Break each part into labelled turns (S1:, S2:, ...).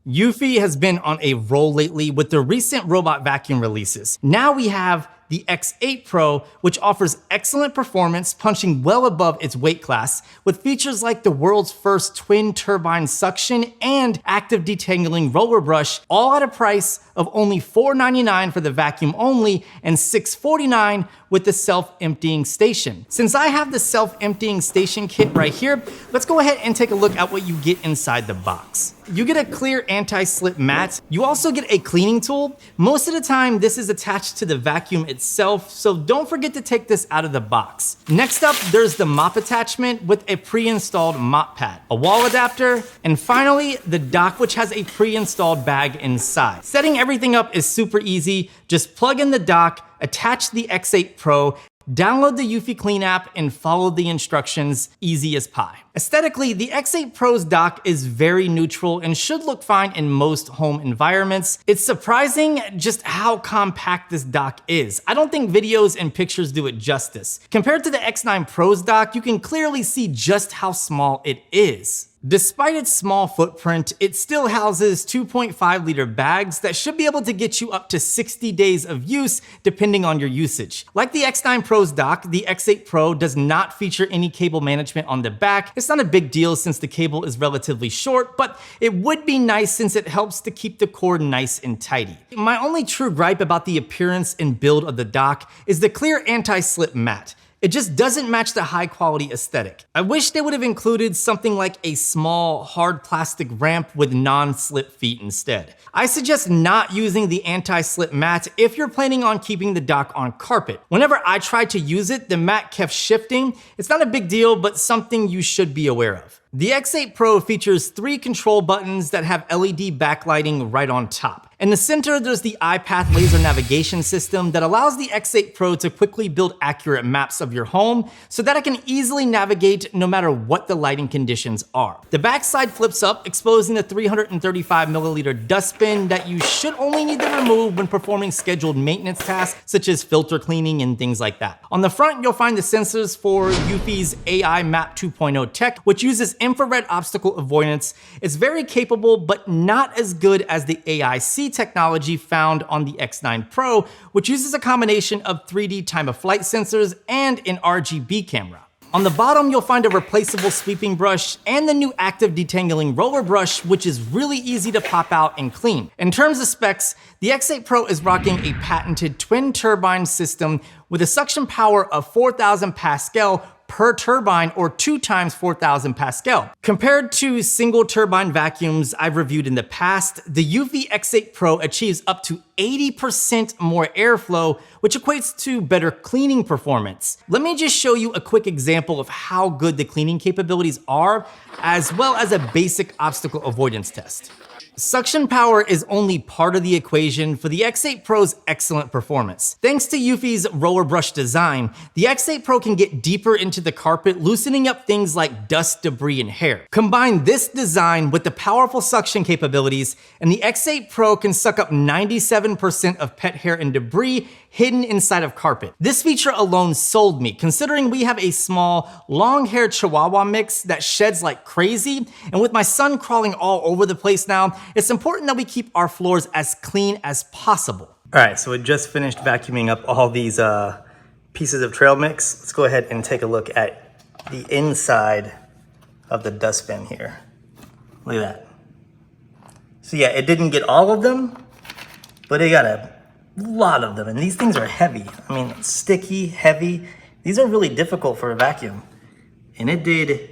S1: Eufy has been on a roll lately with the recent robot vacuum releases. Now we have the X8 Pro, which offers excellent performance, punching well above its weight class, with features like the world's first twin turbine suction and active detangling roller brush, all at a price of only $499 for the vacuum only and $649 with the self-emptying station. Since I have the self-emptying station kit right here, let's go ahead and take a look at what you get inside the box. You get a clear anti-slip mat. You also get a cleaning tool. Most of the time, this is attached to the vacuum itself, so don't forget to take this out of the box. Next up, there's the mop attachment with a pre-installed mop pad, a wall adapter, and finally, the dock, which has a pre-installed bag inside. Setting everything up is super easy. Just plug in the dock, attach the X8 Pro, download the Eufy Clean app, and follow the instructions, easy as pie. Aesthetically, the X8 Pro's dock is very neutral and should look fine in most home environments. It's surprising just how compact this dock is. I don't think videos and pictures do it justice. Compared to the X9 Pro's dock, you can clearly see just how small it is. Despite its small footprint, it still houses 2.5 liter bags that should be able to get you up to 60 days of use depending on your usage. Like the X9 Pro's dock, the X8 Pro does not feature any cable management on the back. It's not a big deal since the cable is relatively short, but it would be nice since it helps to keep the cord nice and tidy. My only true gripe about the appearance and build of the dock is the clear anti-slip mat. It just doesn't match the high quality aesthetic. I wish they would have included something like a small, hard plastic ramp with non-slip feet instead. I suggest not using the anti-slip mat if you're planning on keeping the dock on carpet. Whenever I tried to use it, the mat kept shifting. It's not a big deal, but something you should be aware of. The X8 Pro features 3 control buttons that have LED backlighting right on top. In the center, there's the iPath laser navigation system that allows the X8 Pro to quickly build accurate maps of your home so that it can easily navigate no matter what the lighting conditions are. The backside flips up, exposing the 335 milliliter dustbin that you should only need to remove when performing scheduled maintenance tasks such as filter cleaning and things like that. On the front, you'll find the sensors for Eufy's AI Map 2.0 tech, which uses infrared obstacle avoidance. It's very capable, but not as good as the AIC technology found on the X9 Pro, which uses a combination of 3D time-of-flight sensors and an RGB camera. On the bottom, you'll find a replaceable sweeping brush and the new active detangling roller brush, which is really easy to pop out and clean. In terms of specs, the X8 Pro is rocking a patented twin turbine system with a suction power of 4,000 Pascal per turbine, or 2 times 4,000 Pascal. Compared to single turbine vacuums I've reviewed in the past, the Eufy X8 Pro achieves up to 80% more airflow, which equates to better cleaning performance. Let me just show you a quick example of how good the cleaning capabilities are, as well as a basic obstacle avoidance test. Suction power is only part of the equation for the X8 Pro's excellent performance. Thanks to Eufy's roller brush design, the X8 Pro can get deeper into the carpet, loosening up things like dust, debris, and hair. Combine this design with the powerful suction capabilities, and the X8 Pro can suck up 97% of pet hair and debris hidden inside of carpet. This feature alone sold me, considering we have a small, long-haired Chihuahua mix that sheds like crazy, and with my son crawling all over the place now, it's important that we keep our floors as clean as possible. All right, so we just finished vacuuming up all these pieces of trail mix. Let's go ahead and take a look at the inside of the dustbin here. Look at that. So yeah, it didn't get all of them, but it got a lot of them, and these things are heavy. I mean, sticky, heavy. These are really difficult for a vacuum, and it did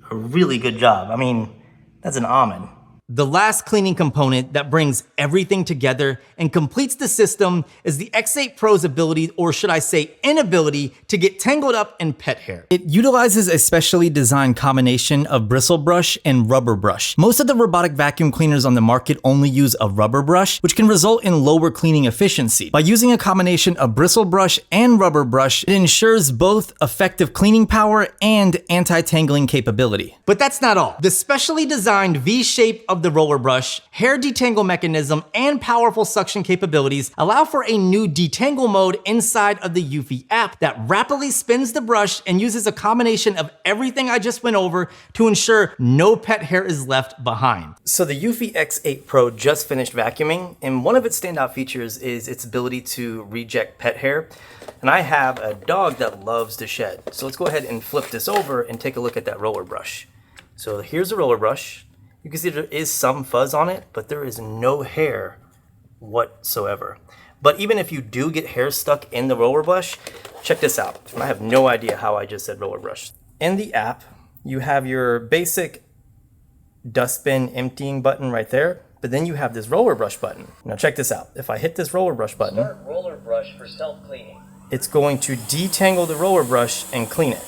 S1: a really good job. I mean, that's an almond. The last cleaning component that brings everything together and completes the system is the X8 Pro's ability, or should I say inability, to get tangled up in pet hair. It utilizes a specially designed combination of bristle brush and rubber brush. Most of the robotic vacuum cleaners on the market only use a rubber brush, which can result in lower cleaning efficiency. By using a combination of bristle brush and rubber brush, it ensures both effective cleaning power and anti-tangling capability. But that's not all. The specially designed V shape of of the roller brush, hair detangle mechanism, and powerful suction capabilities allow for a new detangle mode inside of the Eufy app that rapidly spins the brush and uses a combination of everything I just went over to ensure no pet hair is left behind. So the Eufy X8 Pro just finished vacuuming, and one of its standout features is its ability to reject pet hair. And I have a dog that loves to shed. So let's go ahead and flip this over and take a look at that roller brush. So here's the roller brush. You can see there is some fuzz on it, but there is no hair whatsoever. But even if you do get hair stuck in the roller brush, check this out. I have no idea how I just said roller brush. In the app, you have your basic dustbin emptying button right there, but then you have this roller brush button. Now check this out. If I hit this roller brush button,
S2: start roller brush for self-cleaning.
S1: It's going to detangle the roller brush and clean it.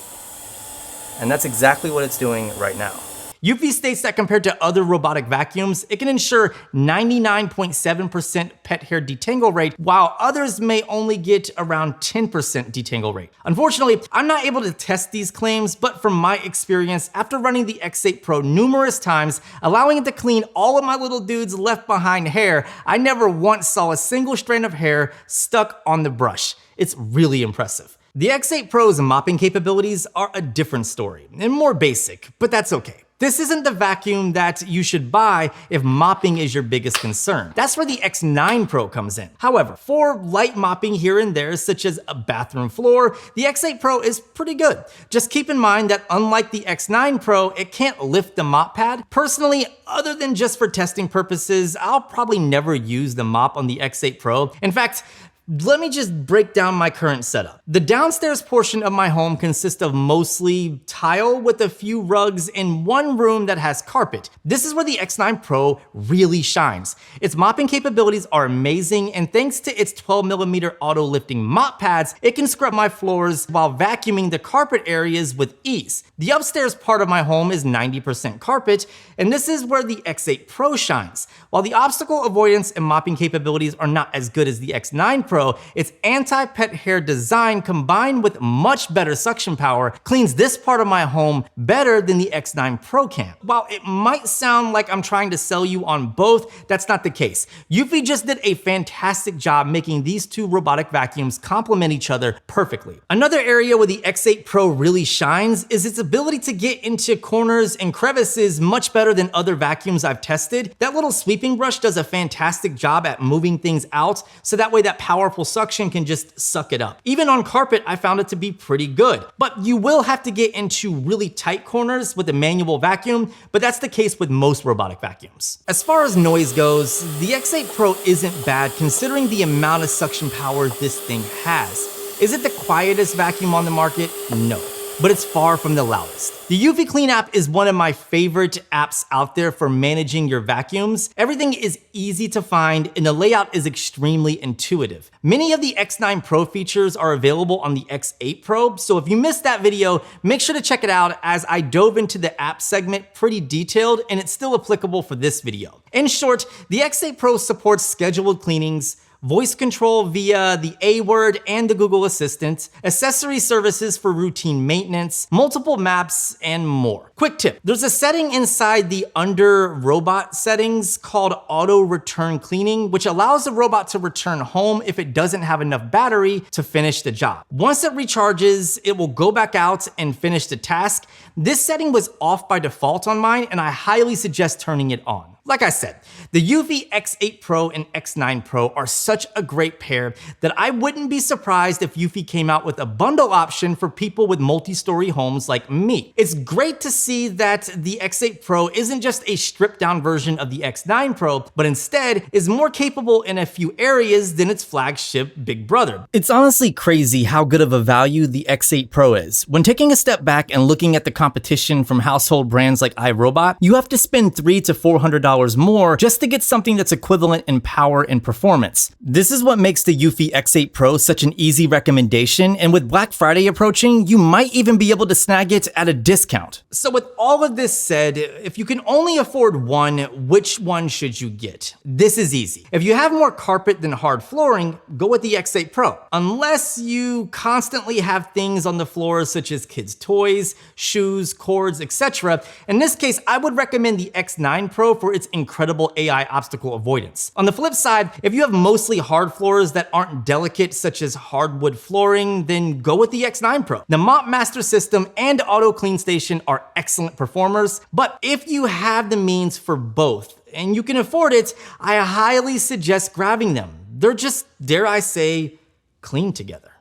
S1: And that's exactly what it's doing right now. Eufy states that compared to other robotic vacuums, it can ensure 99.7% pet hair detangle rate, while others may only get around 10% detangle rate. Unfortunately, I'm not able to test these claims, but from my experience, after running the X8 Pro numerous times, allowing it to clean all of my little dude's left behind hair, I never once saw a single strand of hair stuck on the brush. It's really impressive. The X8 Pro's mopping capabilities are a different story and more basic, but that's okay. This isn't the vacuum that you should buy if mopping is your biggest concern. That's where the X9 Pro comes in. However, for light mopping here and there, such as a bathroom floor, the X8 Pro is pretty good. Just keep in mind that unlike the X9 Pro, it can't lift the mop pad. Personally, other than just for testing purposes, I'll probably never use the mop on the X8 Pro. In fact, let me just break down my current setup. The downstairs portion of my home consists of mostly tile with a few rugs in one room that has carpet. This is where the X9 Pro really shines. Its mopping capabilities are amazing, and thanks to its 12mm auto lifting mop pads, it can scrub my floors while vacuuming the carpet areas with ease. The upstairs part of my home is 90% carpet, and this is where the X8 Pro shines. While the obstacle avoidance and mopping capabilities are not as good as the X9 Pro, its anti-pet hair design combined with much better suction power cleans this part of my home better than the X9 Pro can. While it might sound like I'm trying to sell you on both, that's not the case. Eufy just did a fantastic job making these two robotic vacuums complement each other perfectly. Another area where the X8 Pro really shines is its ability to get into corners and crevices much better than other vacuums I've tested. That little sweeping brush does a fantastic job at moving things out, so that way that powerful suction can just suck it up. Even on carpet, I found it to be pretty good. But you will have to get into really tight corners with a manual vacuum, but that's the case with most robotic vacuums. As far as noise goes, the X8 Pro isn't bad considering the amount of suction power this thing has. Is it the quietest vacuum on the market? No. But it's far from the loudest. The Eufy Clean app is one of my favorite apps out there for managing your vacuums. Everything is easy to find and the layout is extremely intuitive. Many of the X9 Pro features are available on the X8 Pro, so if you missed that video, make sure to check it out as I dove into the app segment pretty detailed and it's still applicable for this video. In short, the X8 Pro supports scheduled cleanings, voice control via the A word and the Google Assistant, accessory services for routine maintenance, multiple maps, and more. Quick tip, there's a setting inside the under robot settings called auto return cleaning, which allows the robot to return home if it doesn't have enough battery to finish the job. Once it recharges, it will go back out and finish the task. This setting was off by default on mine, and I highly suggest turning it on. Like I said, the Eufy X8 Pro and X9 Pro are such a great pair that I wouldn't be surprised if Eufy came out with a bundle option for people with multi-story homes like me. It's great to see that the X8 Pro isn't just a stripped down version of the X9 Pro, but instead is more capable in a few areas than its flagship big brother. It's honestly crazy how good of a value the X8 Pro is. When taking a step back and looking at the competition from household brands like iRobot, you have to spend $300 to $400 more just to get something that's equivalent in power and performance. This is what makes the Eufy X8 Pro such an easy recommendation, and with Black Friday approaching, you might even be able to snag it at a discount. So with all of this said, if you can only afford one, which one should you get? This is easy. If you have more carpet than hard flooring, go with the X8 Pro. Unless you constantly have things on the floor such as kids' toys, shoes, cords, etc. In this case, I would recommend the X9 Pro for its its incredible AI obstacle avoidance. On the flip side, if you have mostly hard floors that aren't delicate, such as hardwood flooring, then go with the X9 Pro. The Mop Master System and Auto Clean Station are excellent performers, but if you have the means for both, and you can afford it, I highly suggest grabbing them. They're just, dare I say, clean together.